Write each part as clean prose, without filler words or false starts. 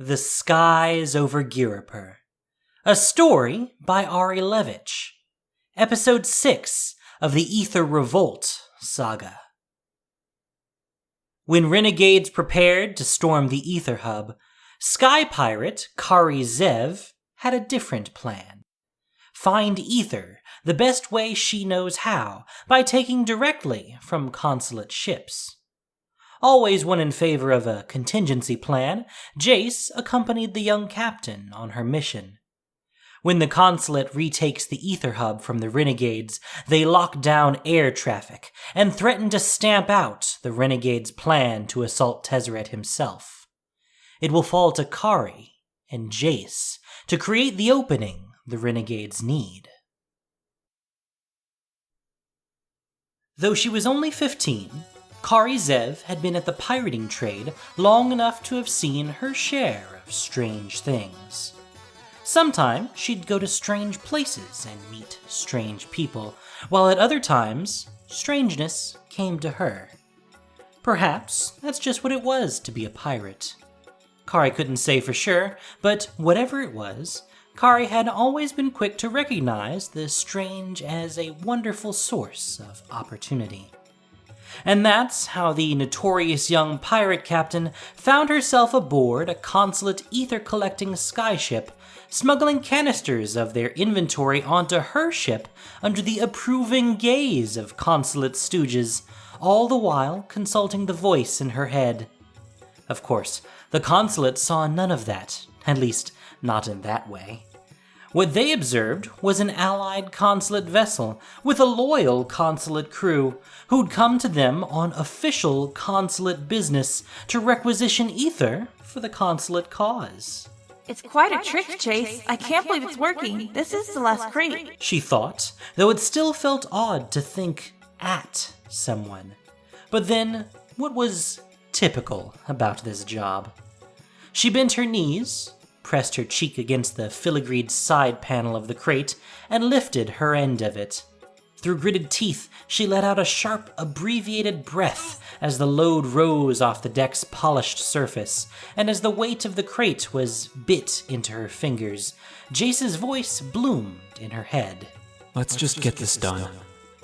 The Skies Over Ghirapur. A story by Ari Levitch. Episode 6 of the Aether Revolt saga. When renegades prepared to storm the Aether Hub, sky pirate Kari Zev had a different plan. Find Aether the best way she knows how, by taking directly from consulate ships. Always one in favor of a contingency plan, Jace accompanied the young captain on her mission. When the consulate retakes the Aether Hub from the renegades, they lock down air traffic and threaten to stamp out the renegades' plan to assault Tezzeret himself. It will fall to Kari and Jace to create the opening the renegades need. Though she was only 15, Kari Zev had been at the pirating trade long enough to have seen her share of strange things. Sometimes she'd go to strange places and meet strange people, while at other times, strangeness came to her. Perhaps that's just what it was to be a pirate. Kari couldn't say for sure, but whatever it was, Kari had always been quick to recognize the strange as a wonderful source of opportunity. And that's how the notorious young pirate captain found herself aboard a consulate ether-collecting skyship, smuggling canisters of their inventory onto her ship under the approving gaze of consulate stooges, all the while consulting the voice in her head. Of course, the consulate saw none of that, at least not in that way. What they observed was an allied consulate vessel with a loyal consulate crew who'd come to them on official consulate business to requisition ether for the consulate cause. It's quite a trick, Jace. I can't believe it's working. This is the last crate, she thought, though it still felt odd to think at someone. But then, what was typical about this job? She bent her knees, pressed her cheek against the filigreed side panel of the crate, and lifted her end of it. Through gritted teeth, she let out a sharp, abbreviated breath as the load rose off the deck's polished surface, and as the weight of the crate was bit into her fingers, Jace's voice bloomed in her head. Let's just get this done.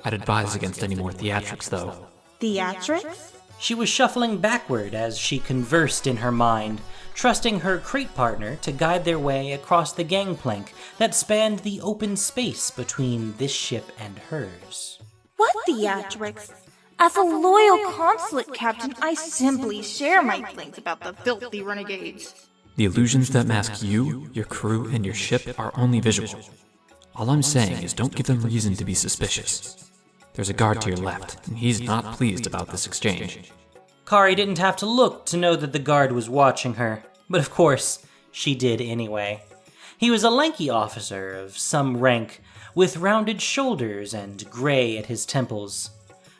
I'd advise against any more theatrics, though. Theatrics? She was shuffling backward as she conversed in her mind, trusting her crate partner to guide their way across the gangplank that spanned the open space between this ship and hers. What theatrics? As a loyal consulate captain, I simply share my feelings about the filthy renegades. The illusions that mask you, your crew, and your ship are only visual. All I'm saying is don't give them reason to be suspicious. There's a guard to your left, and he's not pleased about this exchange. Kari didn't have to look to know that the guard was watching her, but of course, she did anyway. He was a lanky officer of some rank, with rounded shoulders and gray at his temples.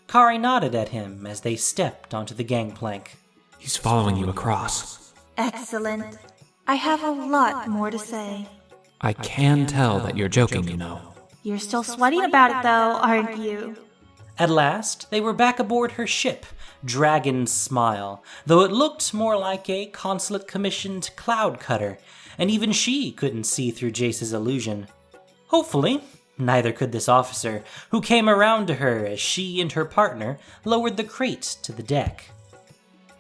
Kari nodded at him as they stepped onto the gangplank. He's following you across. Excellent. I have a lot more to say. I can tell that you're joking, you know. You're still sweating about it, though, aren't you? At last, they were back aboard her ship, Dragon's Smile, though it looked more like a consulate-commissioned cloud cutter, and even she couldn't see through Jace's illusion. Hopefully, neither could this officer, who came around to her as she and her partner lowered the crate to the deck.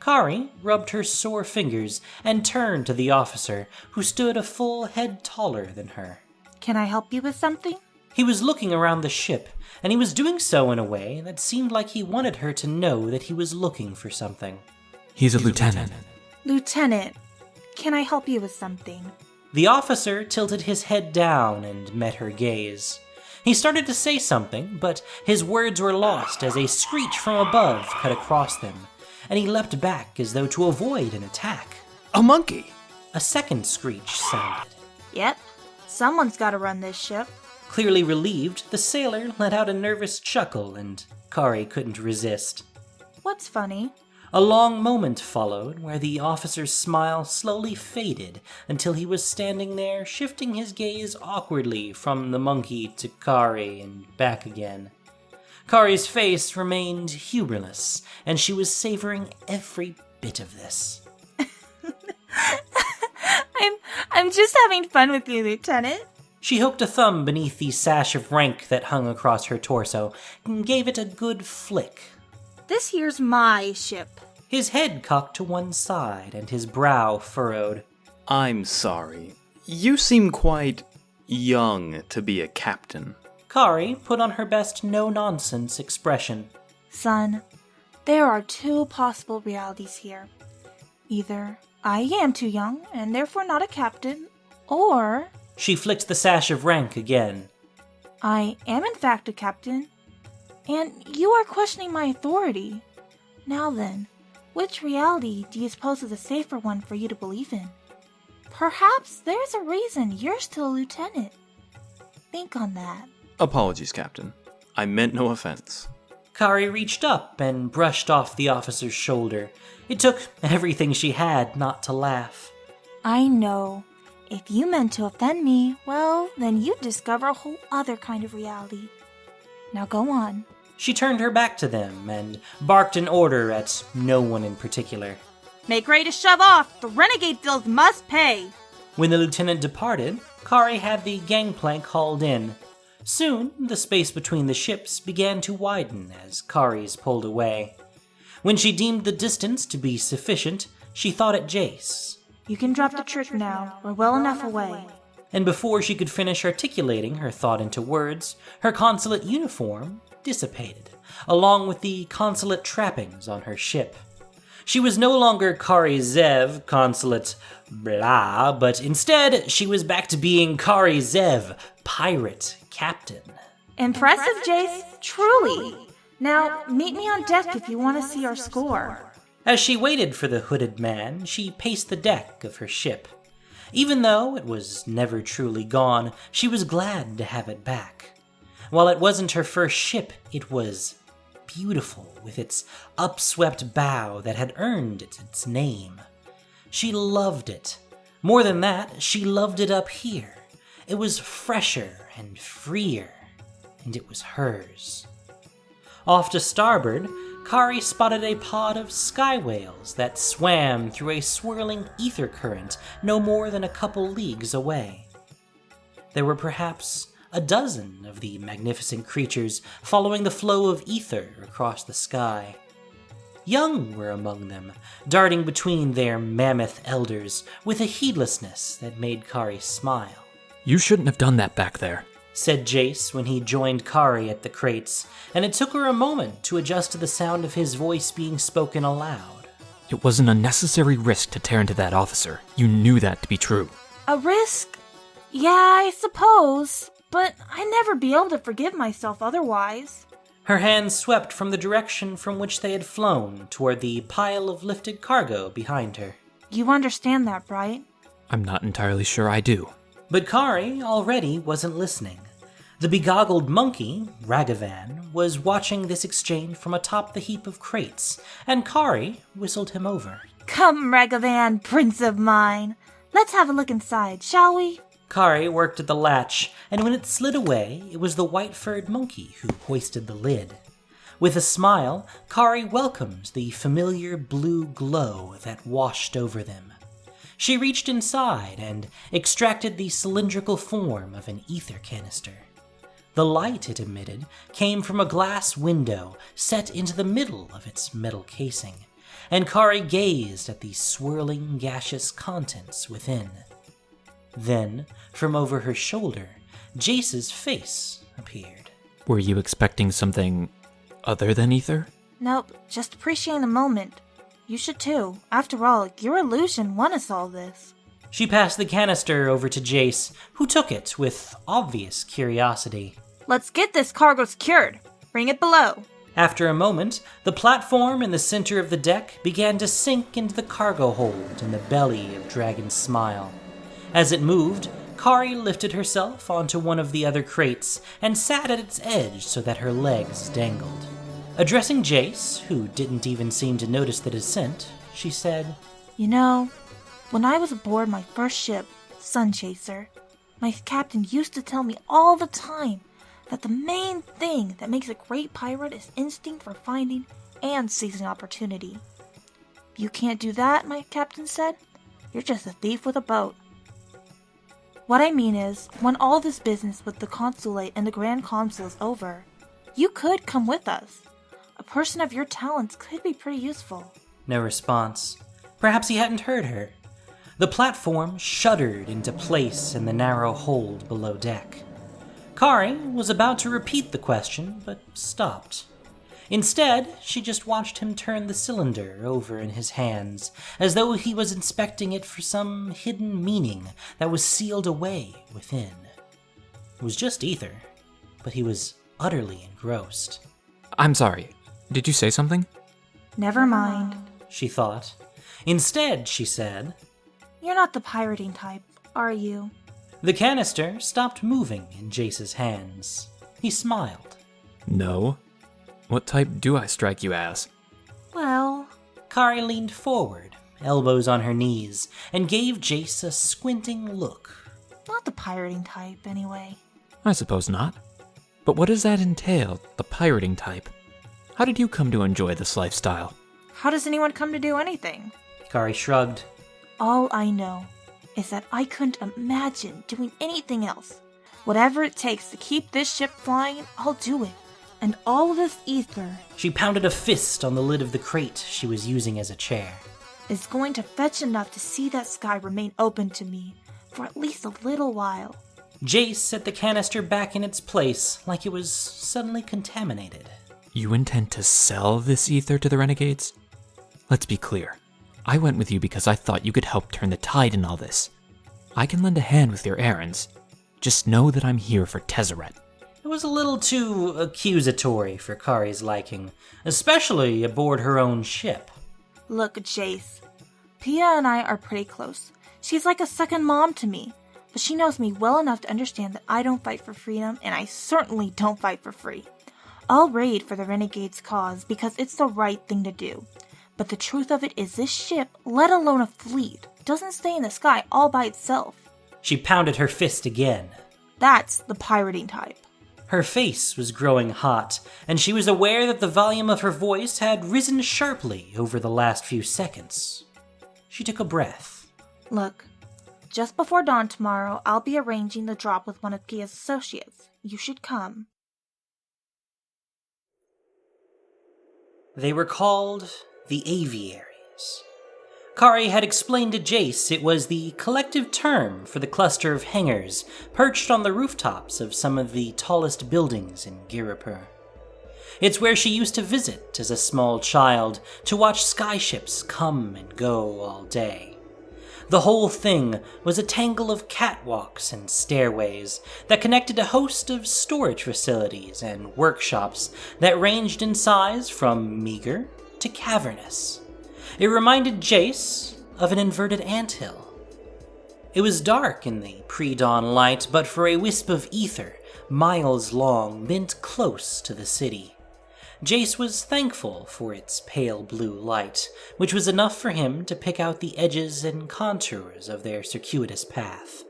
Kari rubbed her sore fingers and turned to the officer, who stood a full head taller than her. Can I help you with something? He was looking around the ship, and he was doing so in a way that seemed like he wanted her to know that he was looking for something. He's a lieutenant. Lieutenant, can I help you with something? The officer tilted his head down and met her gaze. He started to say something, but his words were lost as a screech from above cut across them, and he leapt back as though to avoid an attack. A monkey! A second screech sounded. Yep, someone's got to run this ship. Clearly relieved, the sailor let out a nervous chuckle, and Kari couldn't resist. What's funny? A long moment followed, where the officer's smile slowly faded until he was standing there, shifting his gaze awkwardly from the monkey to Kari and back again. Kari's face remained humorless, and she was savoring every bit of this. Just having fun with you, Lieutenant. She hooked a thumb beneath the sash of rank that hung across her torso and gave it a good flick. This here's my ship. His head cocked to one side and his brow furrowed. I'm sorry. You seem quite young to be a captain. Kari put on her best no-nonsense expression. Son, there are two possible realities here. Either I am too young and therefore not a captain, or... She flicked the sash of rank again. I am in fact a captain, and you are questioning my authority. Now then, which reality do you suppose is a safer one for you to believe in? Perhaps there's a reason you're still a lieutenant. Think on that. Apologies, Captain. I meant no offense. Kari reached up and brushed off the officer's shoulder. It took everything she had not to laugh. I know. If you meant to offend me, well, then you'd discover a whole other kind of reality. Now go on. She turned her back to them and barked an order at no one in particular. Make ready to shove off! The renegade bills must pay! When the lieutenant departed, Kari had the gangplank hauled in. Soon, the space between the ships began to widen as Kari's pulled away. When she deemed the distance to be sufficient, she thought at Jace. You can drop the trick now. We're well enough away. And before she could finish articulating her thought into words, her consulate uniform dissipated, along with the consulate trappings on her ship. She was no longer Kari Zev, consulate blah, but instead she was back to being Kari Zev, pirate captain. Impressive, Jace. Truly. Now, meet me on deck if you want to see our score. As she waited for the hooded man, she paced the deck of her ship. Even though it was never truly gone, she was glad to have it back. While it wasn't her first ship, it was beautiful with its upswept bow that had earned it its name. She loved it. More than that, she loved it up here. It was fresher and freer, and it was hers. Off to starboard, Kari spotted a pod of sky whales that swam through a swirling ether current no more than a couple leagues away. There were perhaps a dozen of the magnificent creatures following the flow of ether across the sky. Young were among them, darting between their mammoth elders with a heedlessness that made Kari smile. You shouldn't have done that back there, said Jace when he joined Kari at the crates, and it took her a moment to adjust to the sound of his voice being spoken aloud. It was an unnecessary risk to tear into that officer. You knew that to be true. A risk? Yeah, I suppose, but I'd never be able to forgive myself otherwise. Her hands swept from the direction from which they had flown toward the pile of lifted cargo behind her. You understand that, right? I'm not entirely sure I do. But Kari already wasn't listening. The begoggled monkey, Ragavan, was watching this exchange from atop the heap of crates, and Kari whistled him over. Come, Ragavan, prince of mine. Let's have a look inside, shall we? Kari worked at the latch, and when it slid away, it was the white-furred monkey who hoisted the lid. With a smile, Kari welcomed the familiar blue glow that washed over them. She reached inside and extracted the cylindrical form of an ether canister. The light it emitted came from a glass window set into the middle of its metal casing, and Kari gazed at the swirling gaseous contents within. Then, from over her shoulder, Jace's face appeared. Were you expecting something other than ether? Nope, just appreciating the moment. You should too. After all, your illusion won us all this. She passed the canister over to Jace, who took it with obvious curiosity. Let's get this cargo secured. Bring it below. After a moment, the platform in the center of the deck began to sink into the cargo hold in the belly of Dragon's Smile. As it moved, Kari lifted herself onto one of the other crates and sat at its edge so that her legs dangled. Addressing Jace, who didn't even seem to notice the descent, she said, You know, when I was aboard my first ship, Sun Chaser, my captain used to tell me all the time that the main thing that makes a great pirate is instinct for finding and seizing opportunity. You can't do that, my captain said. You're just a thief with a boat. What I mean is, when all this business with the consulate and the Grand Consul is over, you could come with us. A person of your talents could be pretty useful. No response. Perhaps he hadn't heard her. The platform shuddered into place in the narrow hold below deck. Kari was about to repeat the question, but stopped. Instead, she just watched him turn the cylinder over in his hands, as though he was inspecting it for some hidden meaning that was sealed away within. It was just ether, but he was utterly engrossed. I'm sorry. Did you say something? Never mind, She thought. Instead, she said, "You're not the pirating type, are you?" The canister stopped moving in Jace's hands. He smiled. No. What type do I strike you as? Well, Kari leaned forward, elbows on her knees, and gave Jace a squinting look. not the pirating type, anyway. I suppose not. But what does that entail, the pirating type? How did you come to enjoy this lifestyle? How does anyone come to do anything? Kari shrugged. All I know is that I couldn't imagine doing anything else. Whatever it takes to keep this ship flying, I'll do it. And all this ether She pounded a fist on the lid of the crate she was using as a chair. is going to fetch enough to see that sky remain open to me for at least a little while. Jace set the canister back in its place like it was suddenly contaminated. You intend to sell this ether to the renegades? Let's be clear. I went with you because I thought you could help turn the tide in all this. I can lend a hand with your errands. Just know that I'm here for Tezzeret. It was a little too accusatory for Kari's liking, especially aboard her own ship. Look, Jace. Pia and I are pretty close. She's like a second mom to me, but she knows me well enough to understand that I don't fight for freedom, and I certainly don't fight for free. I'll raid for the Renegade's cause because it's the right thing to do. But the truth of it is this ship, let alone a fleet, doesn't stay in the sky all by itself. She pounded her fist again. That's the pirating type. Her face was growing hot, and she was aware that the volume of her voice had risen sharply over the last few seconds. She took a breath. Look, just before dawn tomorrow, I'll be arranging the drop with one of Pia's associates. You should come. They were called the aviaries. Kari had explained to Jace it was the collective term for the cluster of hangars perched on the rooftops of some of the tallest buildings in Ghirapur. It's where she used to visit as a small child to watch skyships come and go all day. The whole thing was a tangle of catwalks and stairways that connected a host of storage facilities and workshops that ranged in size from meager to cavernous. It reminded Jace of an inverted anthill. It was dark in the pre-dawn light, but for a wisp of ether, miles long, bent close to the city. Jace was thankful for its pale blue light, which was enough for him to pick out the edges and contours of their circuitous path.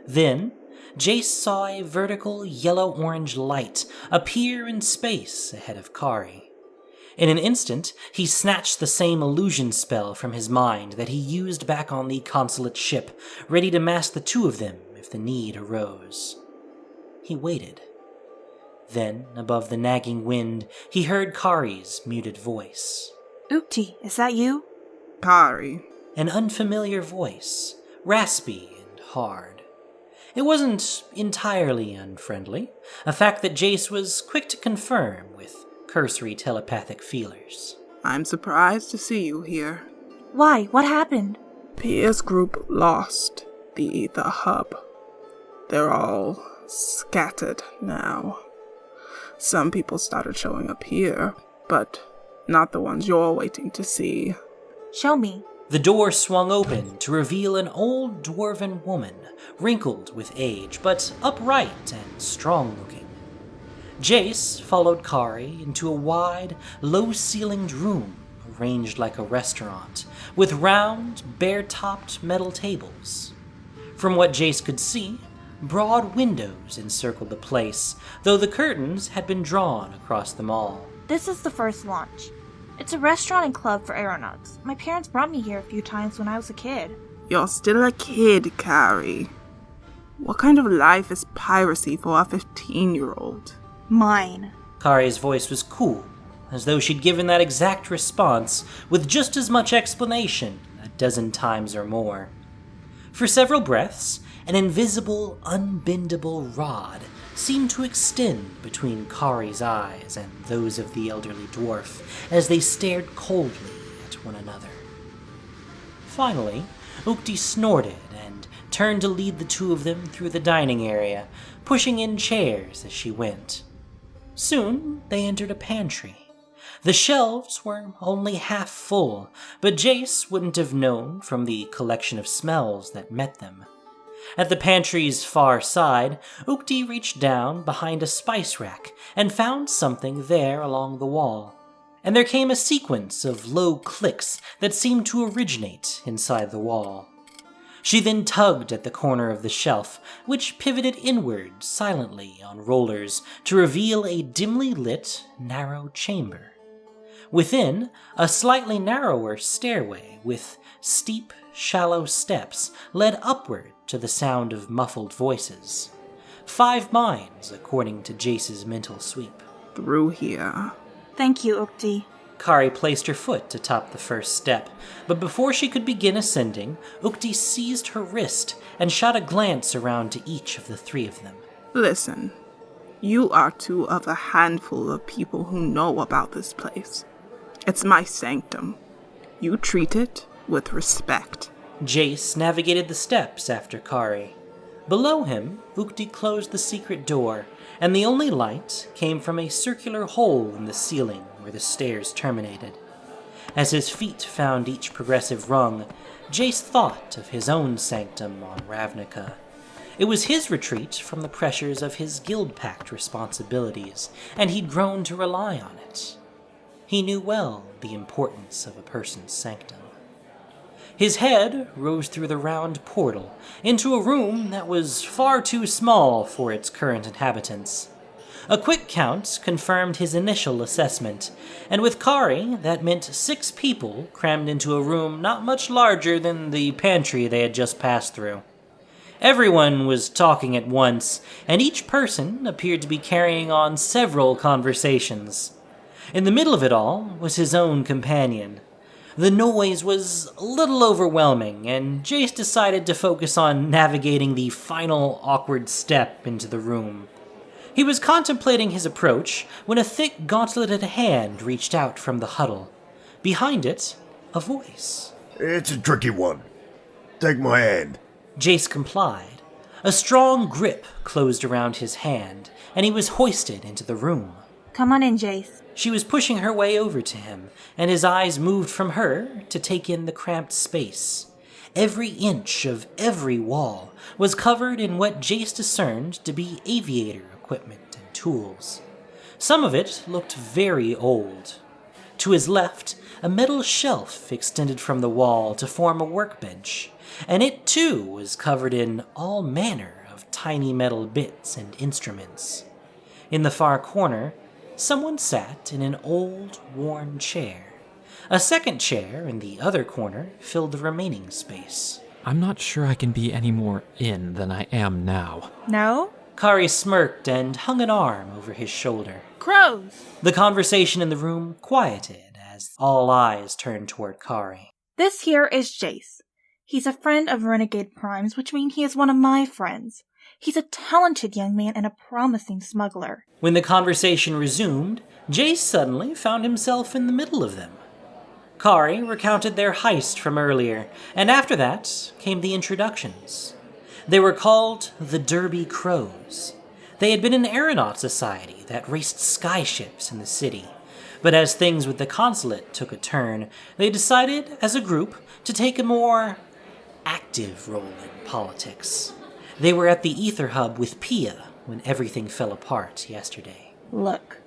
Then, Jace saw a vertical yellow-orange light appear in space ahead of Kari. In an instant, he snatched the same illusion spell from his mind that he used back on the consulate ship, ready to mask the two of them if the need arose. He waited. Then, above the nagging wind, he heard Kari's muted voice. Ukti, is that you? Kari. An unfamiliar voice, raspy and hard. It wasn't entirely unfriendly, a fact that Jace was quick to confirm with cursory telepathic feelers. I'm surprised to see you here. Why? What happened? Pia's group lost the Ether Hub. They're all scattered now. Some people started showing up here, but not the ones you're waiting to see. Show me. The door swung open to reveal an old dwarven woman, wrinkled with age, but upright and strong-looking. Jace followed Kari into a wide, low-ceilinged room arranged like a restaurant, with round, bare-topped metal tables. From what Jace could see, broad windows encircled the place, though the curtains had been drawn across them all. This is the first launch. It's a restaurant and club for aeronauts. My parents brought me here a few times when I was a kid. You're still a kid, Kari. What kind of life is piracy for a 15-year-old? Mine. Kari's voice was cool, as though she'd given that exact response with just as much explanation a dozen times or more. For several breaths, an invisible, unbendable rod seemed to extend between Kari's eyes and those of the elderly dwarf as they stared coldly at one another. Finally, Ukti snorted and turned to lead the two of them through the dining area, pushing in chairs as she went. Soon, they entered a pantry. The shelves were only half full, but Jace wouldn't have known from the collection of smells that met them. At the pantry's far side, Ukti reached down behind a spice rack and found something there along the wall. And there came a sequence of low clicks that seemed to originate inside the wall. She then tugged at the corner of the shelf, which pivoted inward silently on rollers to reveal a dimly lit, narrow chamber. Within, a slightly narrower stairway with steep, shallow steps led upward to the sound of muffled voices. 5 minds, according to Jace's mental sweep. Through here. Thank you, Ukti. Kari placed her foot atop the first step, but before she could begin ascending, Ukti seized her wrist and shot a glance around to each of the 3 of them. Listen, you are 2 of a handful of people who know about this place. It's my sanctum. You treat it with respect. Jace navigated the steps after Kari. Below him, Ukti closed the secret door, and the only light came from a circular hole in the ceiling where the stairs terminated. As his feet found each progressive rung, Jace thought of his own sanctum on Ravnica. It was his retreat from the pressures of his guild-pact responsibilities, and he'd grown to rely on it. He knew well the importance of a person's sanctum. His head rose through the round portal into a room that was far too small for its current inhabitants. A quick count confirmed his initial assessment, and with Kari, that meant 6 people crammed into a room not much larger than the pantry they had just passed through. Everyone was talking at once, and each person appeared to be carrying on several conversations. In the middle of it all was his own companion. The noise was a little overwhelming, and Jace decided to focus on navigating the final awkward step into the room. He was contemplating his approach when a thick, gauntleted hand reached out from the huddle. Behind it, a voice. It's a tricky one. Take my hand. Jace complied. A strong grip closed around his hand, and he was hoisted into the room. Come on in, Jace. She was pushing her way over to him, and his eyes moved from her to take in the cramped space. Every inch of every wall was covered in what Jace discerned to be aviator equipment and tools. Some of it looked very old. To his left, a metal shelf extended from the wall to form a workbench, and it too was covered in all manner of tiny metal bits and instruments. In the far corner, someone sat in an old, worn chair. A second chair in the other corner filled the remaining space. I'm not sure I can be any more in than I am now. No? Kari smirked and hung an arm over his shoulder. Crows! The conversation in the room quieted as all eyes turned toward Kari. This here is Jace. He's a friend of Renegade Prime's, which means he is one of my friends. He's a talented young man and a promising smuggler. When the conversation resumed, Jace suddenly found himself in the middle of them. Kari recounted their heist from earlier, and after that came the introductions. They were called the Derby Crows. They had been an aeronaut society that raced skyships in the city, but as things with the consulate took a turn, they decided, as a group, to take a more active role in politics. They were at the Aether Hub with Pia when everything fell apart yesterday. Look,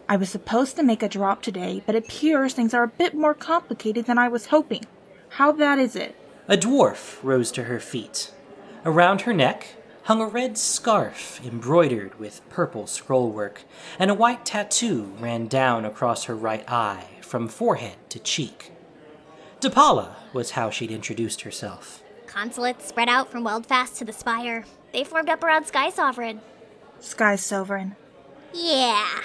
I was supposed to make a drop today, but it appears things are a bit more complicated than I was hoping. How bad is it? A dwarf rose to her feet. Around her neck hung a red scarf embroidered with purple scrollwork, and a white tattoo ran down across her right eye from forehead to cheek. Depala was how she'd introduced herself. consulates spread out from Weldfast to the Spire. They formed up around Sky Sovereign. Sky Sovereign. Yeah.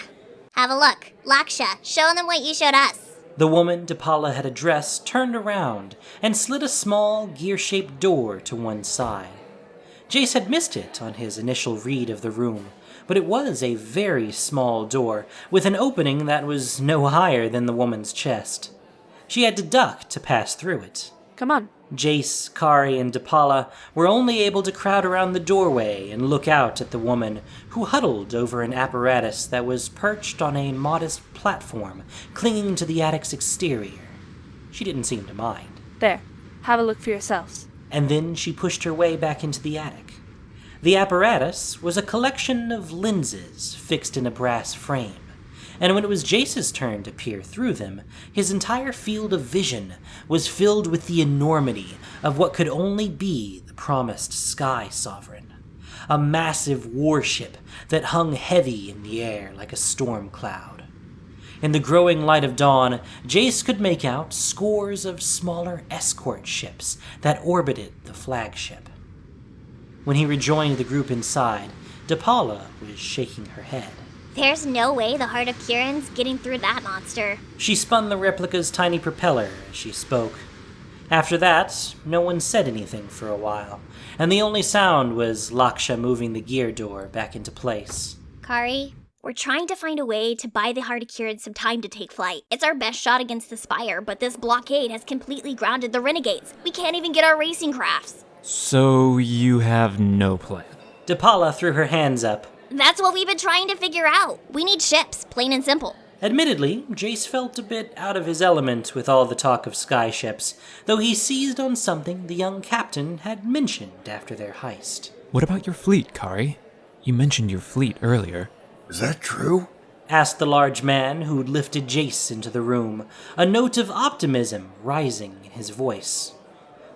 Have a look. Laksha, show them what you showed us. The woman Dipala had addressed turned around and slid a small, gear-shaped door to one side. Jace had missed it on his initial read of the room, but it was a very small door, with an opening that was no higher than the woman's chest. She had to duck to pass through it. Come on. Jace, Kari, and Dipala were only able to crowd around the doorway and look out at the woman, who huddled over an apparatus that was perched on a modest platform clinging to the attic's exterior. She didn't seem to mind. There. Have a look for yourselves. And then she pushed her way back into the attic. The apparatus was a collection of lenses fixed in a brass frame, and when it was Jace's turn to peer through them, his entire field of vision was filled with the enormity of what could only be the promised Sky Sovereign, a massive warship that hung heavy in the air like a storm cloud. In the growing light of dawn, Jace could make out scores of smaller escort ships that orbited the flagship. When he rejoined the group inside, Dipala was shaking her head. There's no way the Heart of Kiran's getting through that monster. She spun the replica's tiny propeller as she spoke. After that, no one said anything for a while, and the only sound was Laksha moving the gear door back into place. Kari, we're trying to find a way to buy the Heart of Kiran some time to take flight. It's our best shot against the Spire, but this blockade has completely grounded the renegades. We can't even get our racing crafts. So you have no plan? Dipala threw her hands up. That's what we've been trying to figure out. We need ships, plain and simple. Admittedly, Jace felt a bit out of his element with all the talk of skyships, though he seized on something the young captain had mentioned after their heist. What about your fleet, Kari? You mentioned your fleet earlier. Is that true? Asked the large man who'd lifted Jace into the room, a note of optimism rising in his voice.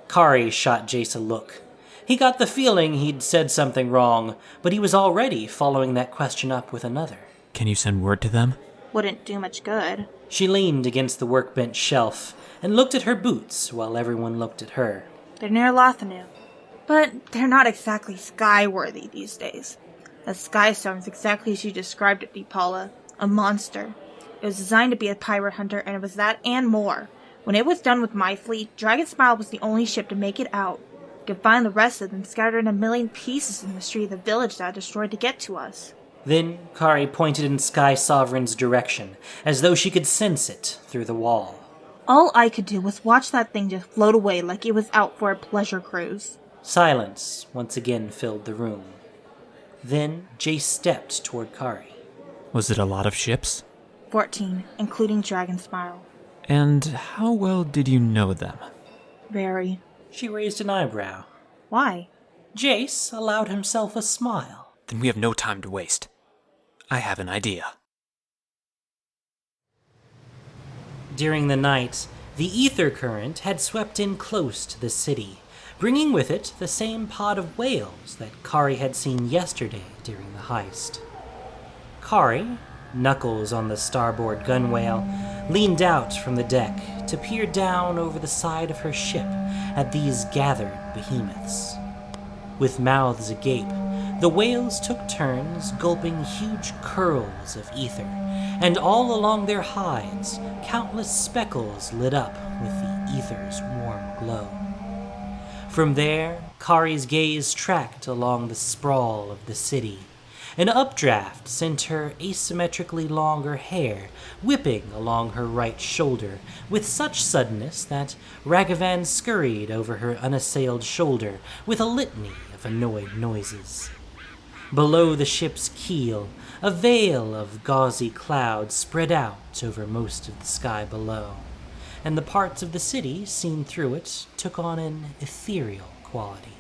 Kari shot Jace a look. He got the feeling he'd said something wrong, but he was already following that question up with another. Can you send word to them? Wouldn't do much good. She leaned against the workbench shelf and looked at her boots while everyone looked at her. They're near Lothanu. But they're not exactly sky-worthy these days. The Sky Storm's exactly as you described it, Dipala. A monster. It was designed to be a pirate hunter, and it was that and more. When it was done with my fleet, Dragon Smile was the only ship to make it out. You could find the rest of them scattered in a million pieces in the street of the village that destroyed to get to us. Then Kari pointed in Sky Sovereign's direction, as though she could sense it through the wall. All I could do was watch that thing just float away like it was out for a pleasure cruise. Silence once again filled the room. Then Jace stepped toward Kari. Was it a lot of ships? 14, including Dragon Smile. And how well did you know them? Very. She raised an eyebrow. Why? Jace allowed himself a smile. Then we have no time to waste. I have an idea. During the night, the ether current had swept in close to the city, bringing with it the same pod of whales that Kari had seen yesterday during the heist. Kari, knuckles on the starboard gunwale, leaned out from the deck to peer down over the side of her ship at these gathered behemoths. With mouths agape, the whales took turns gulping huge curls of ether, and all along their hides, countless speckles lit up with the ether's warm glow. From there, Kari's gaze tracked along the sprawl of the city. An updraft sent her asymmetrically longer hair whipping along her right shoulder with such suddenness that Ragavan scurried over her unassailed shoulder with a litany of annoyed noises. Below the ship's keel, a veil of gauzy cloud spread out over most of the sky below, and the parts of the city seen through it took on an ethereal quality.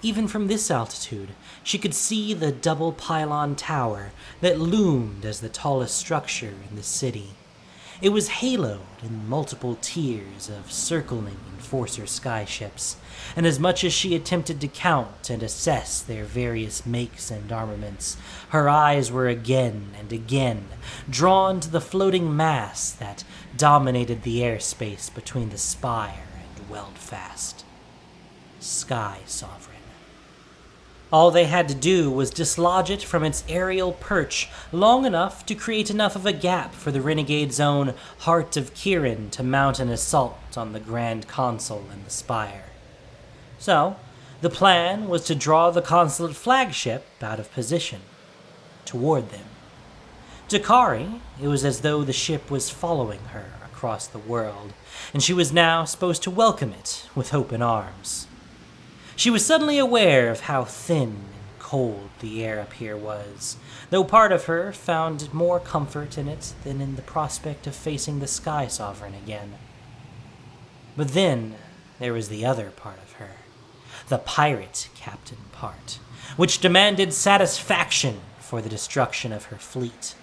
Even from this altitude, she could see the double pylon tower that loomed as the tallest structure in the city. It was haloed in multiple tiers of circling enforcer skyships, and as much as she attempted to count and assess their various makes and armaments, her eyes were again and again drawn to the floating mass that dominated the airspace between the Spire and Weldfast. Sky Sovereign. All they had to do was dislodge it from its aerial perch long enough to create enough of a gap for the renegade's own Heart of Kirin to mount an assault on the Grand Consul and the Spire. So, the plan was to draw the consulate flagship out of position, toward them. To Kari, it was as though the ship was following her across the world, and she was now supposed to welcome it with open arms. She was suddenly aware of how thin and cold the air up here was, though part of her found more comfort in it than in the prospect of facing the Sky Sovereign again. But then there was the other part of her, the pirate captain part, which demanded satisfaction for the destruction of her fleet.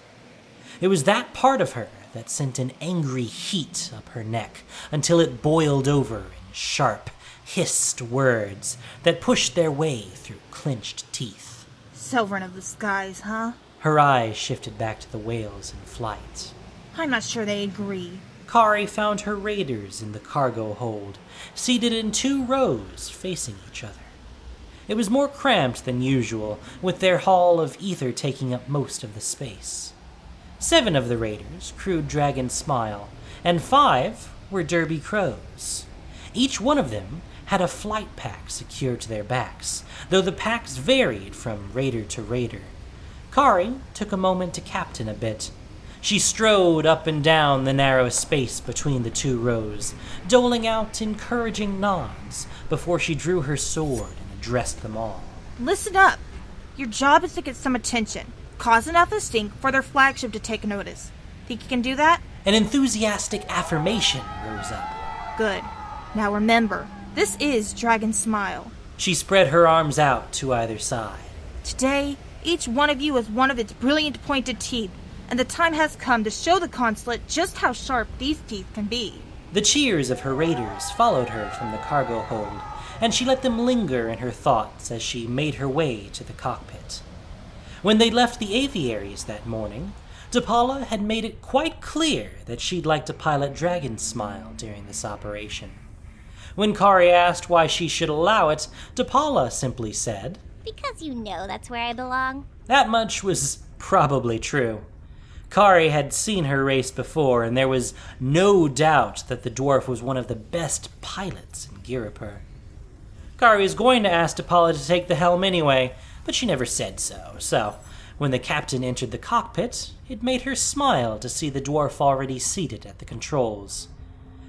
It was that part of her that sent an angry heat up her neck until it boiled over in sharp, hissed words that pushed their way through clenched teeth. Sovereign of the skies, huh? Her eyes shifted back to the whales in flight. I'm not sure they agree. Kari found her raiders in the cargo hold, seated in 2 rows facing each other. It was more cramped than usual, with their hall of ether taking up most of the space. 7 of the raiders crewed Dragon Smile, and 5 were Derby Crows. Each one of them had a flight pack secured to their backs, though the packs varied from raider to raider. Kari took a moment to captain a bit. She strode up and down the narrow space between the 2 rows, doling out encouraging nods before she drew her sword and addressed them all. Listen up. Your job is to get some attention, cause enough of a stink for their flagship to take notice. Think you can do that? An enthusiastic affirmation rose up. Good. Now remember, this is Dragon Smile. She spread her arms out to either side. Today, each one of you is one of its brilliant pointed teeth, and the time has come to show the consulate just how sharp these teeth can be. The cheers of her raiders followed her from the cargo hold, and she let them linger in her thoughts as she made her way to the cockpit. When they left the aviaries that morning, Depala had made it quite clear that she'd like to pilot Dragon Smile during this operation. When Kari asked why she should allow it, Depala simply said, Because you know that's where I belong. That much was probably true. Kari had seen her race before, and there was no doubt that the dwarf was one of the best pilots in Ghirapur. Kari was going to ask Depala to take the helm anyway, but she never said so, so when the captain entered the cockpit, it made her smile to see the dwarf already seated at the controls.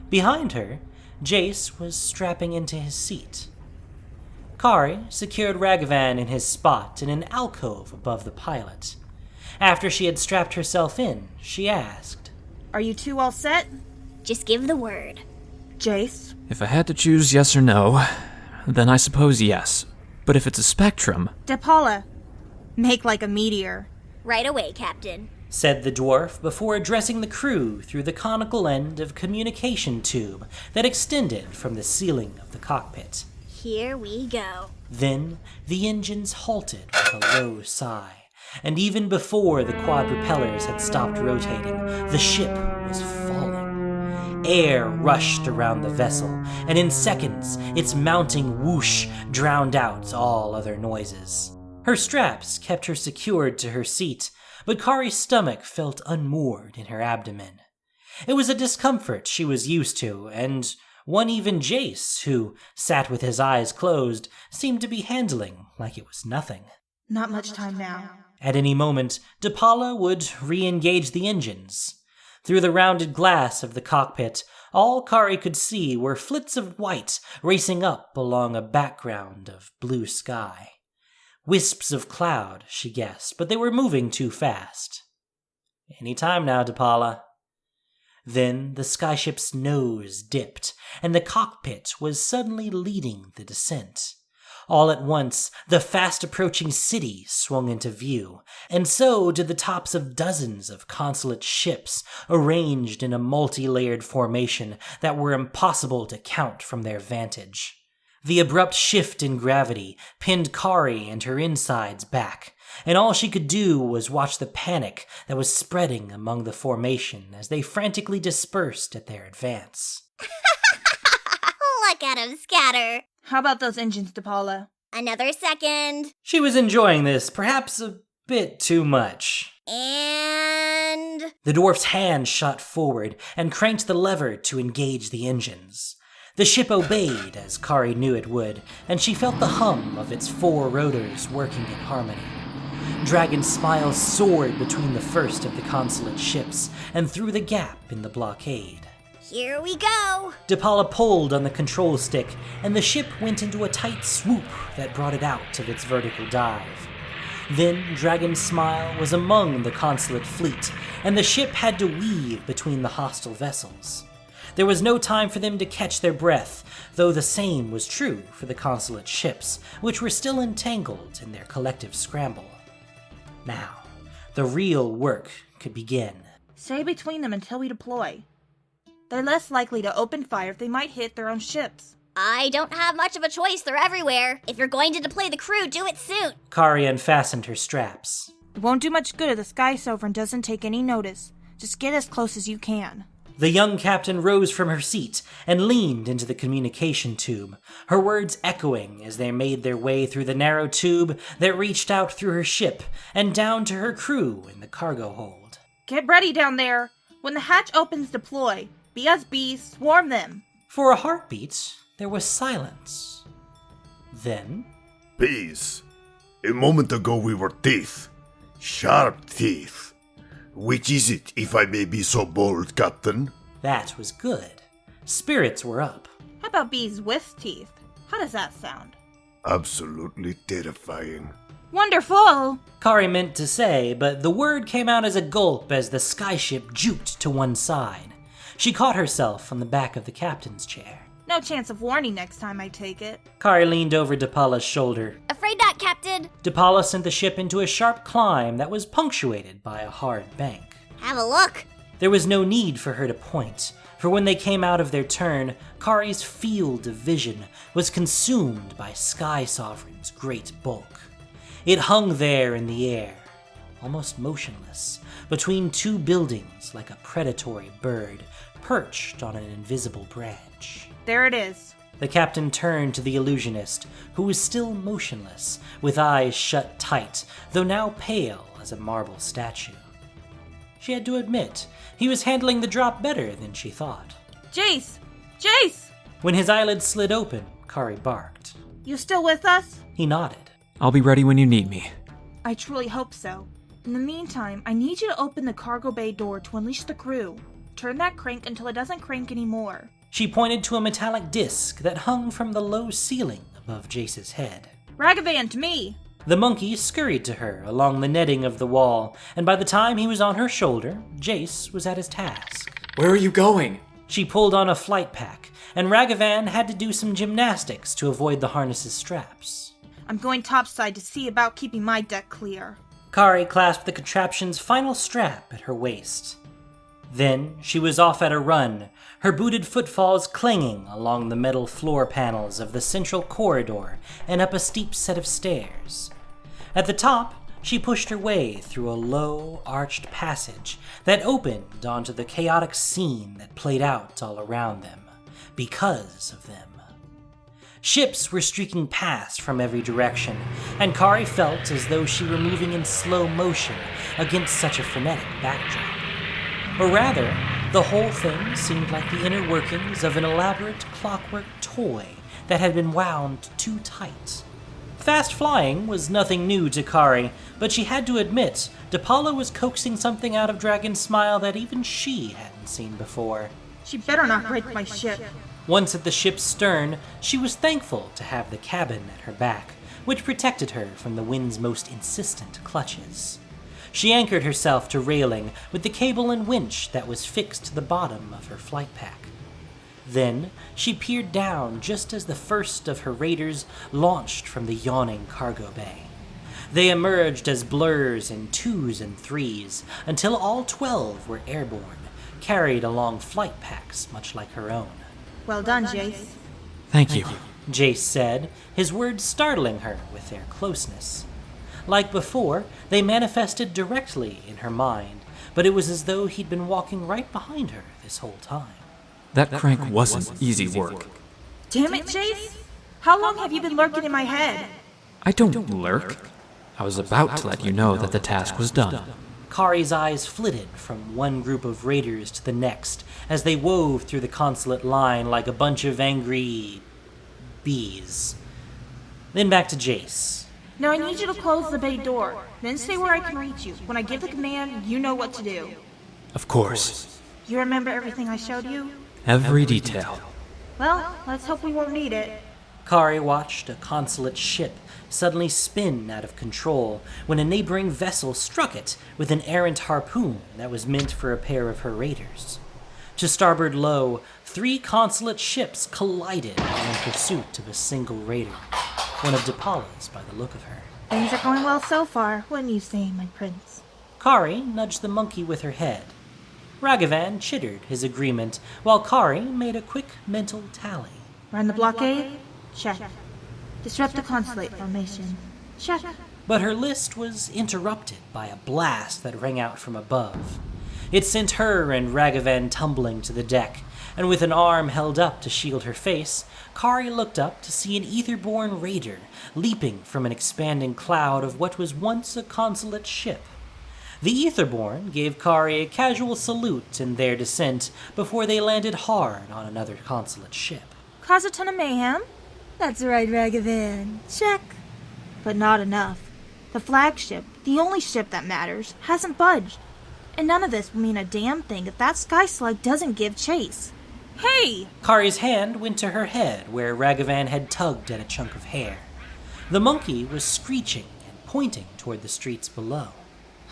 Behind her, Jace was strapping into his seat. Kari secured Ragavan in his spot in an alcove above the pilot. After she had strapped herself in, she asked, Are you 2 all set? Just give the word. Jace? If I had to choose yes or no, then I suppose yes. But if it's a spectrum... Depala, make like a meteor. Right away, Captain. Said the dwarf before addressing the crew through the conical end of communication tube that extended from the ceiling of the cockpit. Here we go. Then the engines halted with a low sigh, and even before the quad propellers had stopped rotating, the ship was falling. Air rushed around the vessel, and in seconds its mounting whoosh drowned out all other noises. Her straps kept her secured to her seat, but Kari's stomach felt unmoored in her abdomen. It was a discomfort she was used to, and one even Jace, who sat with his eyes closed, seemed to be handling like it was nothing. Not much time now. At any moment, Depala would re-engage the engines. Through the rounded glass of the cockpit, all Kari could see were flits of white racing up along a background of blue sky. Wisps of cloud, she guessed, but they were moving too fast. Any time now, Depala. Then the skyship's nose dipped, and the cockpit was suddenly leading the descent. All at once, the fast-approaching city swung into view, and so did the tops of dozens of consulate ships, arranged in a multi-layered formation that were impossible to count from their vantage. The abrupt shift in gravity pinned Kari and her insides back, and all she could do was watch the panic that was spreading among the formation as they frantically dispersed at their advance. Look Look at him scatter. How about those engines, DePaula? Another second. She was enjoying this, perhaps a bit too much. And... The dwarf's hand shot forward and cranked the lever to engage the engines. The ship obeyed, as Kari knew it would, and she felt the hum of its 4 rotors working in harmony. Dragon's Smile soared between the first of the consulate ships and through the gap in the blockade. Here we go. DePaula pulled on the control stick, and the ship went into a tight swoop that brought it out of its vertical dive. Then Dragon's Smile was among the consulate fleet, and the ship had to weave between the hostile vessels. There was no time for them to catch their breath, though the same was true for the consulate ships, which were still entangled in their collective scramble. Now, the real work could begin. Stay between them until we deploy. They're less likely to open fire if they might hit their own ships. I don't have much of a choice, they're everywhere. If you're going to deploy the crew, do it soon. Kari unfastened her straps. It won't do much good if the Sky Sovereign doesn't take any notice. Just get as close as you can. The young captain rose from her seat and leaned into the communication tube, her words echoing as they made their way through the narrow tube that reached out through her ship and down to her crew in the cargo hold. Get ready down there. When the hatch opens, deploy. Be as bees, swarm them. For a heartbeat, there was silence. Then... Peace. A moment ago we were teeth. Sharp teeth. Which is it, if I may be so bold, Captain? That was good. Spirits were up. How about bees with teeth? How does that sound? Absolutely terrifying. Wonderful! Kari meant to say, but the word came out as a gulp as the skyship juked to one side. She caught herself on the back of the captain's chair. No chance of warning next time, I take it. Kari leaned over DePaula's shoulder. Afraid not, Captain. DePaula sent the ship into a sharp climb that was punctuated by a hard bank. Have a look. There was no need for her to point, for when they came out of their turn, Kari's field of vision was consumed by Sky Sovereign's great bulk. It hung there in the air, almost motionless, between 2 buildings like a predatory bird perched on an invisible branch. There it is. The captain turned to the illusionist, who was still motionless, with eyes shut tight, though now pale as a marble statue. She had to admit, he was handling the drop better than she thought. Jace! Jace! When his eyelids slid open, Kari barked. You still with us? He nodded. I'll be ready when you need me. I truly hope so. In the meantime, I need you to open the cargo bay door to unleash the crew. Turn that crank until it doesn't crank anymore. She pointed to a metallic disc that hung from the low ceiling above Jace's head. Ragavan, to me! The monkey scurried to her along the netting of the wall, and by the time he was on her shoulder, Jace was at his task. Where are you going? She pulled on a flight pack, and Ragavan had to do some gymnastics to avoid the harness's straps. I'm going topside to see about keeping my deck clear. Kari clasped the contraption's final strap at her waist. Then she was off at a run, her booted footfalls clanging along the metal floor panels of the central corridor and up a steep set of stairs. At the top, she pushed her way through a low, arched passage that opened onto the chaotic scene that played out all around them, because of them. Ships were streaking past from every direction, and Kari felt as though she were moving in slow motion against such a frenetic backdrop. Or rather, the whole thing seemed like the inner workings of an elaborate clockwork toy that had been wound too tight. Fast flying was nothing new to Kari, but she had to admit DePaula was coaxing something out of Dragon's Smile that even she hadn't seen before. She better not break my ship. Once at the ship's stern, she was thankful to have the cabin at her back, which protected her from the wind's most insistent clutches. She anchored herself to railing with the cable and winch that was fixed to the bottom of her flight pack. Then she peered down just as the first of her raiders launched from the yawning cargo bay. They emerged as blurs in 2s and 3s until all 12 were airborne, carried along flight packs much like her own. Well done, Jace. Thank you. Jace said, his words startling her with their closeness. Like before, they manifested directly in her mind, but it was as though he'd been walking right behind her this whole time. That crank wasn't easy work. Damn it, Jace! How long have you been lurking in my head? I don't lurk. I was about to let you know that the task was done. Kari's eyes flitted from one group of raiders to the next as they wove through the consulate line like a bunch of angry bees. Then back to Jace. Now I need you to close the bay door, then stay where I can reach you. When I give the command, you know what to do. Of course. You remember everything I showed you? Every detail. Well, let's hope we won't need it. Kari watched a consulate ship suddenly spin out of control when a neighboring vessel struck it with an errant harpoon that was meant for a pair of her raiders. To starboard low, 3 consulate ships collided in pursuit of a single raider, one of Depala's by the look of her. Things are going well so far, wouldn't you say, my prince? Kari nudged the monkey with her head. Ragavan chittered his agreement, while Kari made a quick mental tally. Run the blockade? Check. Disrupt the consulate formation? Check. But her list was interrupted by a blast that rang out from above. It sent her and Ragavan tumbling to the deck, and with an arm held up to shield her face, Kari looked up to see an ether-born raider leaping from an expanding cloud of what was once a consulate ship. The Etherborn gave Kari a casual salute in their descent before they landed hard on another consulate ship. Cause a ton of mayhem? That's right, Ragavan. Check. But not enough. The flagship, the only ship that matters, hasn't budged. And none of this will mean a damn thing if that sky slug doesn't give chase. Hey! Kari's hand went to her head where Ragavan had tugged at a chunk of hair. The monkey was screeching and pointing toward the streets below.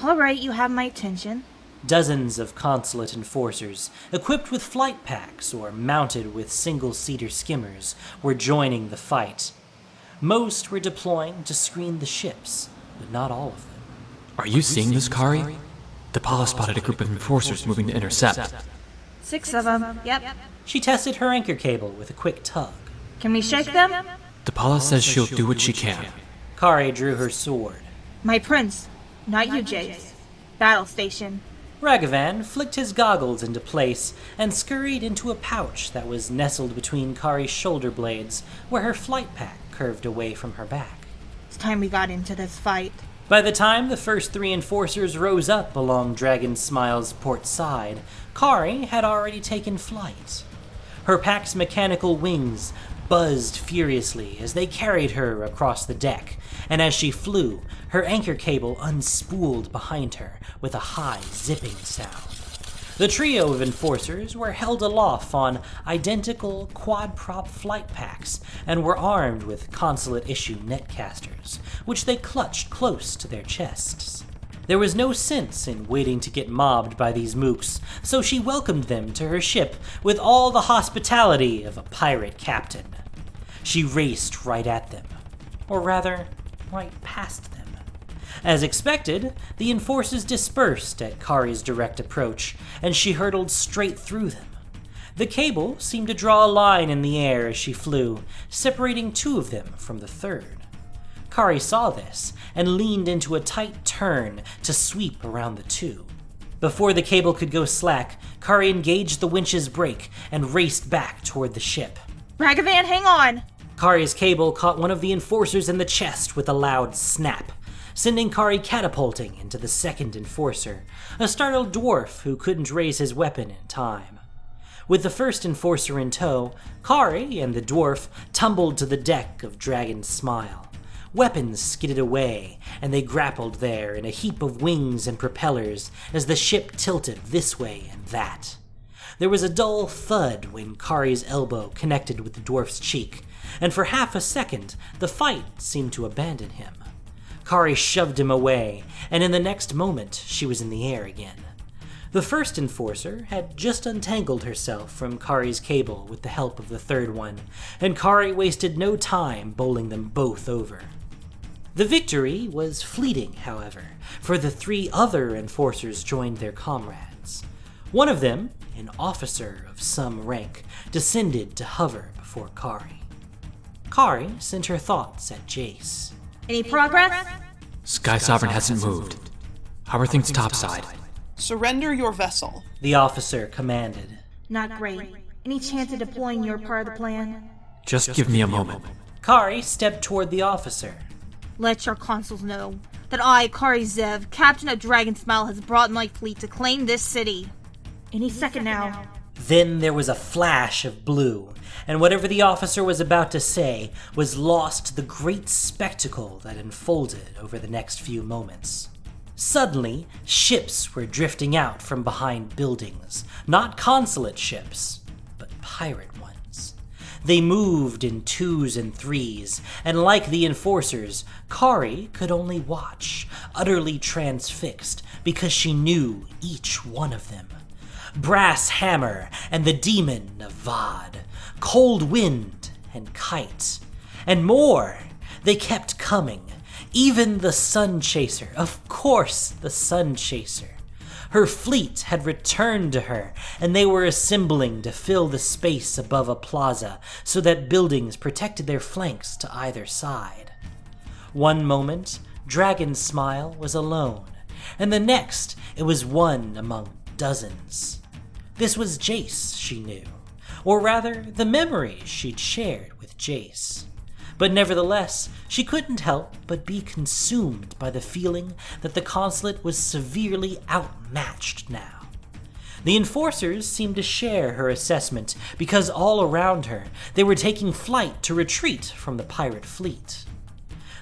All right, you have my attention. Dozens of consulate enforcers, equipped with flight packs or mounted with single-seater skimmers, were joining the fight. Most were deploying to screen the ships, but not all of them. Are you seeing this, Kari? Depala spotted a group of enforcers moving to intercept. 6 of them, yep. She tested her anchor cable with a quick tug. Can we shake them? Depala says she'll do what she can. Kari drew her sword. My prince, not you, Jace. Battle station. Ragavan flicked his goggles into place and scurried into a pouch that was nestled between Kari's shoulder blades, where her flight pack curved away from her back. It's time we got into this fight. By the time the first 3 enforcers rose up along Dragon Smile's port side, Kari had already taken flight. Her pack's mechanical wings buzzed furiously as they carried her across the deck, and as she flew, her anchor cable unspooled behind her with a high zipping sound. The trio of enforcers were held aloft on identical quad-prop flight packs and were armed with consulate-issue netcasters, which they clutched close to their chests. There was no sense in waiting to get mobbed by these mooks, so she welcomed them to her ship with all the hospitality of a pirate captain. She raced right at them, or rather, right past them. As expected, the enforcers dispersed at Kari's direct approach, and she hurtled straight through them. The cable seemed to draw a line in the air as she flew, separating 2 of them from the third. Kari saw this and leaned into a tight turn to sweep around the 2. Before the cable could go slack, Kari engaged the winch's brake and raced back toward the ship. Ragavan, hang on! Kari's cable caught one of the enforcers in the chest with a loud snap, sending Kari catapulting into the second enforcer, a startled dwarf who couldn't raise his weapon in time. With the first enforcer in tow, Kari and the dwarf tumbled to the deck of Dragon Smile. Weapons skidded away, and they grappled there in a heap of wings and propellers as the ship tilted this way and that. There was a dull thud when Kari's elbow connected with the dwarf's cheek, and for half a second, the fight seemed to abandon him. Kari shoved him away, and in the next moment, she was in the air again. The first enforcer had just untangled herself from Kari's cable with the help of the third one, and Kari wasted no time bowling them both over. The victory was fleeting, however, for the 3 other enforcers joined their comrades. One of them, an officer of some rank, descended to hover before Kari. Kari sent her thoughts at Jace. Any progress? Sky Sovereign hasn't moved. How are things topside? Surrender your vessel. The officer commanded. Not great. Any chance of deploying your part of the plan? Just give me a moment. Kari stepped toward the officer. Let your consuls know that I, Kari Zev, captain of Dragon Smile, has brought my fleet to claim this city. Any second now. Then there was a flash of blue, and whatever the officer was about to say was lost to the great spectacle that unfolded over the next few moments. Suddenly, ships were drifting out from behind buildings, not consulate ships, but pirate ones. They moved in 2s and 3s, and like the enforcers, Kari could only watch, utterly transfixed, because she knew each one of them. Brass Hammer and the Demon of Vod, Cold Wind and Kite, and more. They kept coming. Even the Sun Chaser, of course the Sun Chaser. Her fleet had returned to her, and they were assembling to fill the space above a plaza so that buildings protected their flanks to either side. One moment, Dragon Smile was alone, and the next it was one among dozens. This was Jace, she knew, or rather the memories she'd shared with Jace. But nevertheless, she couldn't help but be consumed by the feeling that the consulate was severely outmatched now. The enforcers seemed to share her assessment because all around her they were taking flight to retreat from the pirate fleet.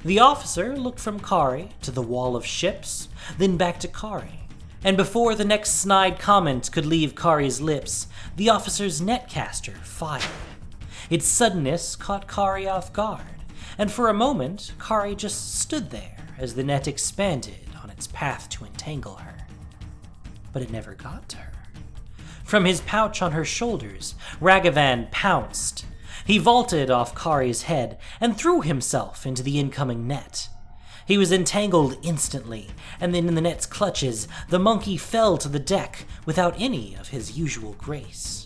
The officer looked from Kari to the wall of ships, then back to Kari. And before the next snide comment could leave Kari's lips, the officer's netcaster fired. Its suddenness caught Kari off guard, and for a moment, Kari just stood there as the net expanded on its path to entangle her. But it never got to her. From his pouch on her shoulders, Ragavan pounced. He vaulted off Kari's head and threw himself into the incoming net. He was entangled instantly, and then in the net's clutches, the monkey fell to the deck without any of his usual grace.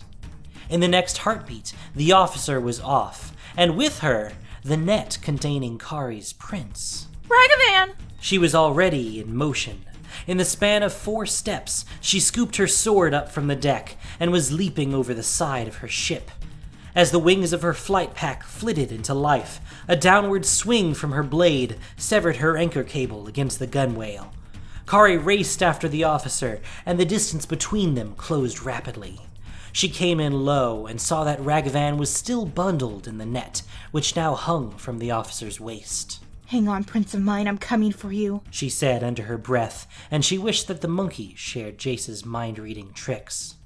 In the next heartbeat, the officer was off, and with her, the net containing Kari's prince. Ragavan! She was already in motion. In the span of 4 steps, she scooped her sword up from the deck and was leaping over the side of her ship. As the wings of her flight pack flitted into life, a downward swing from her blade severed her anchor cable against the gunwale. Kari raced after the officer, and the distance between them closed rapidly. She came in low and saw that Ragavan was still bundled in the net, which now hung from the officer's waist. Hang on, prince of mine, I'm coming for you, she said under her breath, and she wished that the monkey shared Jace's mind-reading tricks.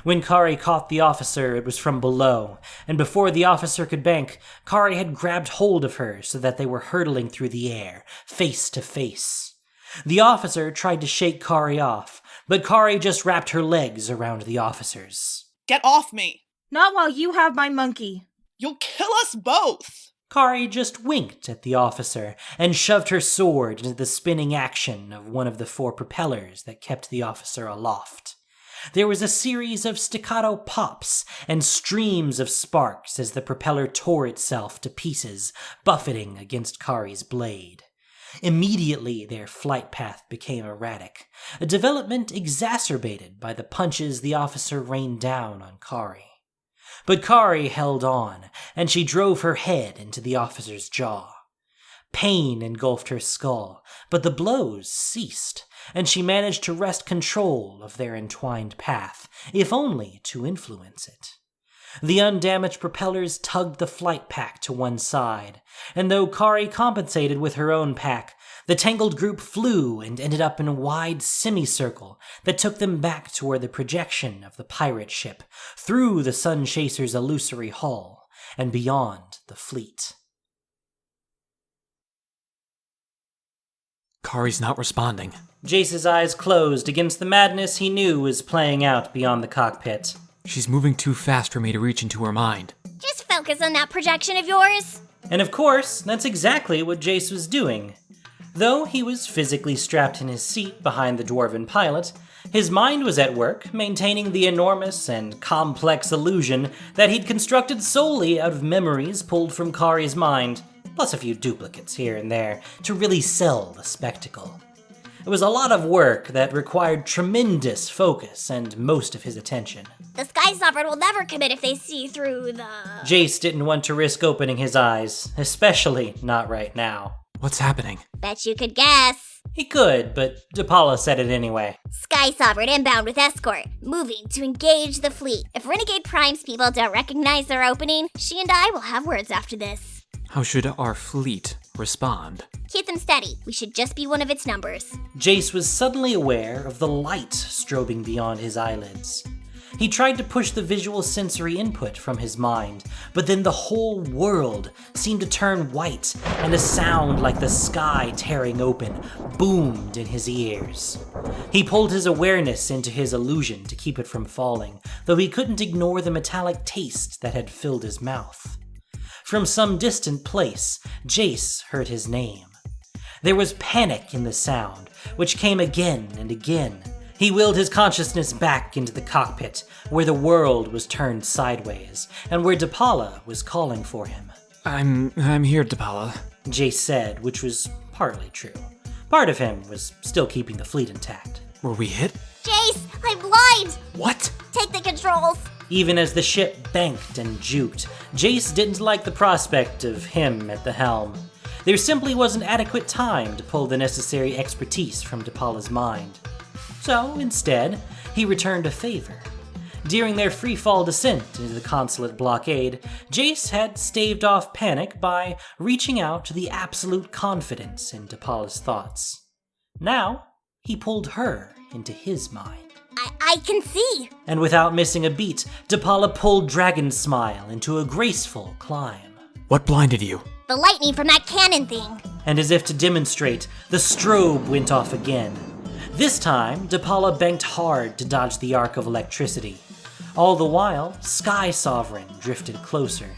When Kari caught the officer, it was from below, and before the officer could bank, Kari had grabbed hold of her so that they were hurtling through the air, face to face. The officer tried to shake Kari off, but Kari just wrapped her legs around the officer's. Get off me! Not while you have my monkey. You'll kill us both! Kari just winked at the officer and shoved her sword into the spinning action of one of the 4 propellers that kept the officer aloft. There was a series of staccato pops and streams of sparks as the propeller tore itself to pieces, buffeting against Kari's blade. Immediately their flight path became erratic, a development exacerbated by the punches the officer rained down on Kari. But Kari held on, and she drove her head into the officer's jaw. Pain engulfed her skull, but the blows ceased, and she managed to wrest control of their entwined path, if only to influence it. The undamaged propellers tugged the flight pack to one side, and though Kari compensated with her own pack, the tangled group flew and ended up in a wide semicircle that took them back toward the projection of the pirate ship, through the Sun Chaser's illusory hull, and beyond the fleet. Kari's not responding. Jace's eyes closed against the madness he knew was playing out beyond the cockpit. She's moving too fast for me to reach into her mind. Just focus on that projection of yours. And of course, that's exactly what Jace was doing. Though he was physically strapped in his seat behind the dwarven pilot, his mind was at work maintaining the enormous and complex illusion that he'd constructed solely out of memories pulled from Kari's mind, plus a few duplicates here and there, to really sell the spectacle. It was a lot of work that required tremendous focus and most of his attention. The Sky Sovereign will never commit if they see through the... Jace didn't want to risk opening his eyes, especially not right now. What's happening? Bet you could guess. He could, but DePaula said it anyway. Sky Sovereign inbound with escort, moving to engage the fleet. If Renegade Prime's people don't recognize their opening, she and I will have words after this. How should our fleet respond? Keep them steady. We should just be one of its numbers. Jace was suddenly aware of the light strobing beyond his eyelids. He tried to push the visual sensory input from his mind, but then the whole world seemed to turn white, and a sound like the sky tearing open boomed in his ears. He pulled his awareness into his illusion to keep it from falling, though he couldn't ignore the metallic taste that had filled his mouth. From some distant place, Jace heard his name. There was panic in the sound, which came again and again. He willed his consciousness back into the cockpit, where the world was turned sideways, and where DePaula was calling for him. I'm here, DePaula, Jace said, which was partly true. Part of him was still keeping the fleet intact. Were we hit? Jace, I'm blind! What? Take the controls! Even as the ship banked and juked, Jace didn't like the prospect of him at the helm. There simply wasn't adequate time to pull the necessary expertise from DePaula's mind. So, instead, he returned a favor. During their free-fall descent into the consulate blockade, Jace had staved off panic by reaching out to the absolute confidence in DePaula's thoughts. Now, he pulled her into his mind. I can see! And without missing a beat, DePaula pulled Dragon Smile into a graceful climb. What blinded you? The lightning from that cannon thing! And as if to demonstrate, the strobe went off again. This time, DePaula banked hard to dodge the arc of electricity. All the while, Sky Sovereign drifted closer.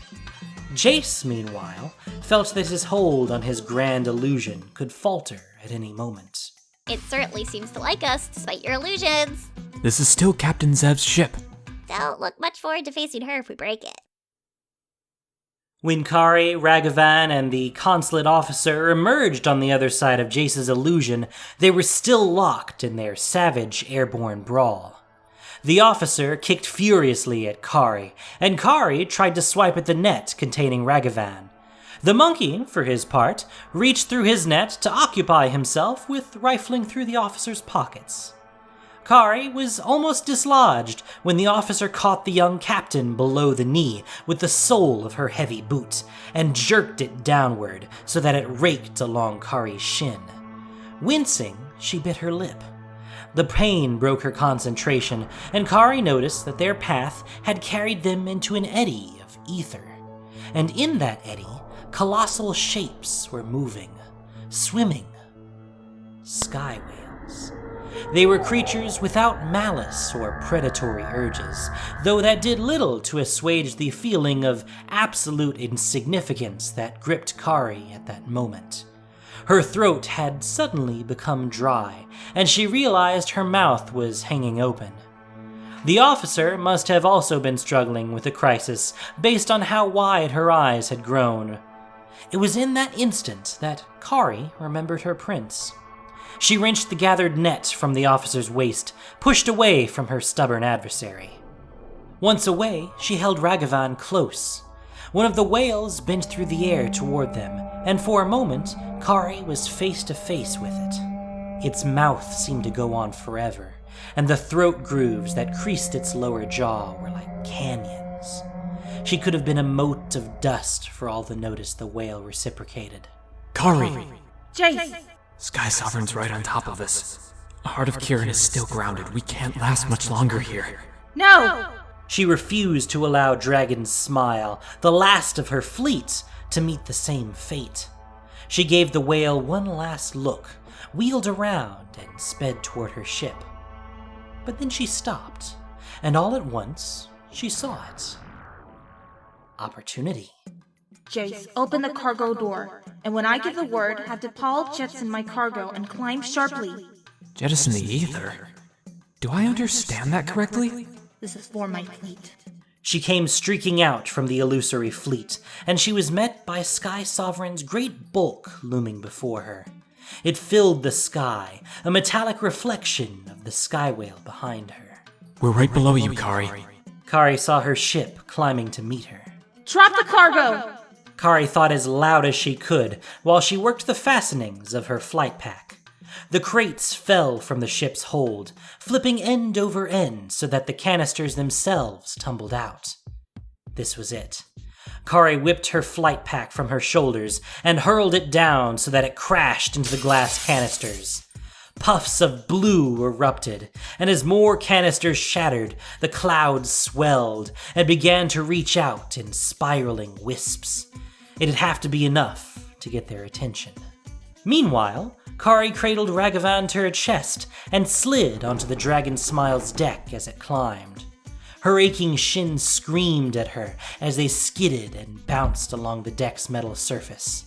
Jace, meanwhile, felt that his hold on his grand illusion could falter at any moment. It certainly seems to like us, despite your illusions. This is still Captain Zev's ship. Don't look much forward to facing her if we break it. When Kari, Ragavan, and the consulate officer emerged on the other side of Jace's illusion, they were still locked in their savage airborne brawl. The officer kicked furiously at Kari, and Kari tried to swipe at the net containing Ragavan. The monkey, for his part, reached through his net to occupy himself with rifling through the officer's pockets. Kari was almost dislodged when the officer caught the young captain below the knee with the sole of her heavy boot and jerked it downward so that it raked along Kari's shin. Wincing, she bit her lip. The pain broke her concentration, and Kari noticed that their path had carried them into an eddy of ether. And in that eddy, colossal shapes were moving, swimming. Sky whales. They were creatures without malice or predatory urges, though that did little to assuage the feeling of absolute insignificance that gripped Kari at that moment. Her throat had suddenly become dry, and she realized her mouth was hanging open. The officer must have also been struggling with the crisis, based on how wide her eyes had grown. It was in that instant that Kari remembered her prince. She wrenched the gathered net from the officer's waist, pushed away from her stubborn adversary. Once away, she held Ragavan close. One of the whales bent through the air toward them, and for a moment, Kari was face to face with it. Its mouth seemed to go on forever, and the throat grooves that creased its lower jaw were like canyons. She could have been a mote of dust for all the notice the whale reciprocated. Kari! Jace! Sky Sovereign's right on top of us. The heart of Kirin is still grounded. We can't last much longer here. No! She refused to allow Dragon's Smile, the last of her fleet, to meet the same fate. She gave the whale one last look, wheeled around, and sped toward her ship. But then she stopped, and all at once, she saw it. Opportunity. Jace, open the cargo door, and when I give the word, have DePaul jettison my cargo and climb sharply. Jettison the ether? Do I understand that correctly? This is for my fleet. She came streaking out from the illusory fleet, and she was met by Sky Sovereign's great bulk looming before her. It filled the sky, a metallic reflection of the sky whale behind her. We're right below you, Kari. Kari saw her ship climbing to meet her. Drop the cargo! Kari thought as loud as she could while she worked the fastenings of her flight pack. The crates fell from the ship's hold, flipping end over end so that the canisters themselves tumbled out. This was it. Kari whipped her flight pack from her shoulders and hurled it down so that it crashed into the glass canisters. Puffs of blue erupted, and as more canisters shattered, the clouds swelled and began to reach out in spiraling wisps. It'd have to be enough to get their attention. Meanwhile, Kari cradled Ragavan to her chest and slid onto the Dragon Smile's deck as it climbed. Her aching shins screamed at her as they skidded and bounced along the deck's metal surface.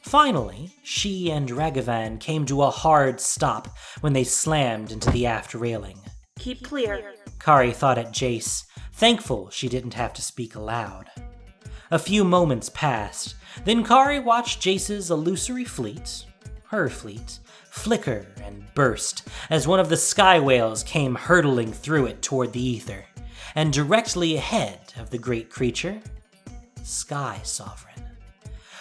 Finally, she and Ragavan came to a hard stop when they slammed into the aft railing. Keep clear. Kari thought at Jace, thankful she didn't have to speak aloud. A few moments passed, then Kari watched Jace's illusory fleet, her fleet, flicker and burst as one of the sky whales came hurtling through it toward the ether, and directly ahead of the great creature, Sky Sovereign.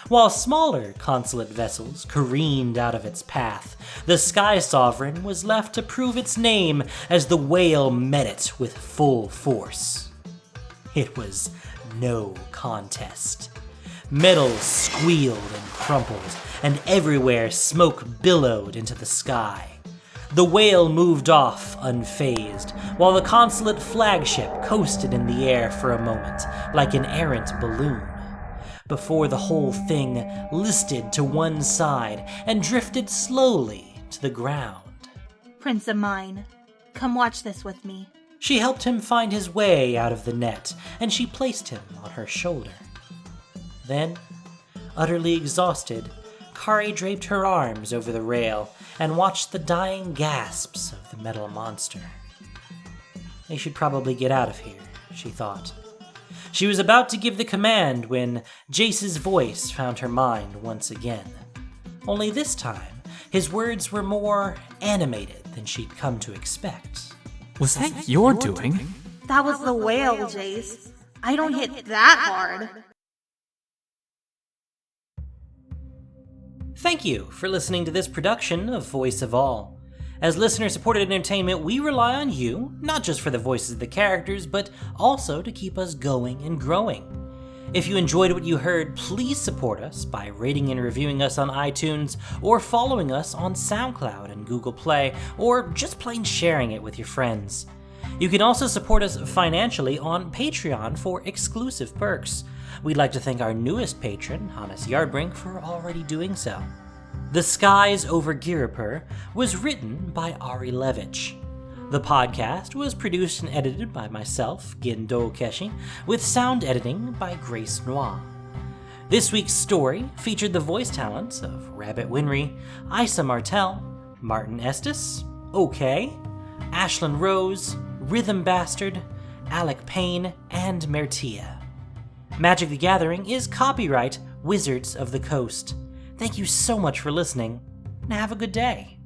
While smaller consulate vessels careened out of its path, the Sky Sovereign was left to prove its name as the whale met it with full force. It was no contest. Metal squealed and crumpled, and everywhere smoke billowed into the sky. The whale moved off unfazed, while the consulate flagship coasted in the air for a moment like an errant balloon, before the whole thing listed to one side and drifted slowly to the ground. Prince of mine, come watch this with me. She helped him find his way out of the net, and she placed him on her shoulder. Then, utterly exhausted, Kari draped her arms over the rail and watched the dying gasps of the metal monster. They should probably get out of here, she thought. She was about to give the command when Jace's voice found her mind once again. Only this time, his words were more animated than she'd come to expect. Was that your doing? That was the whale, Jace. I don't hit that hard. Thank you for listening to this production of Voice of All. As listener-supported entertainment, we rely on you, not just for the voices of the characters, but also to keep us going and growing. If you enjoyed what you heard, please support us by rating and reviewing us on iTunes, or following us on SoundCloud and Google Play, or just plain sharing it with your friends. You can also support us financially on Patreon for exclusive perks. We'd like to thank our newest patron, Hannes Yardbrink, for already doing so. The Skies Over Ghirapur was written by Ari Levitch. The podcast was produced and edited by myself, Gindo Keshi, with sound editing by Grace Noir. This week's story featured the voice talents of Rabbit Winry, Isa Martell, Martin Estes, Ohkaye, Ashlyn Rose, Rhythm Bastard, Alek Payne, and Mertia. Magic the Gathering is copyright Wizards of the Coast. Thank you so much for listening, and have a good day.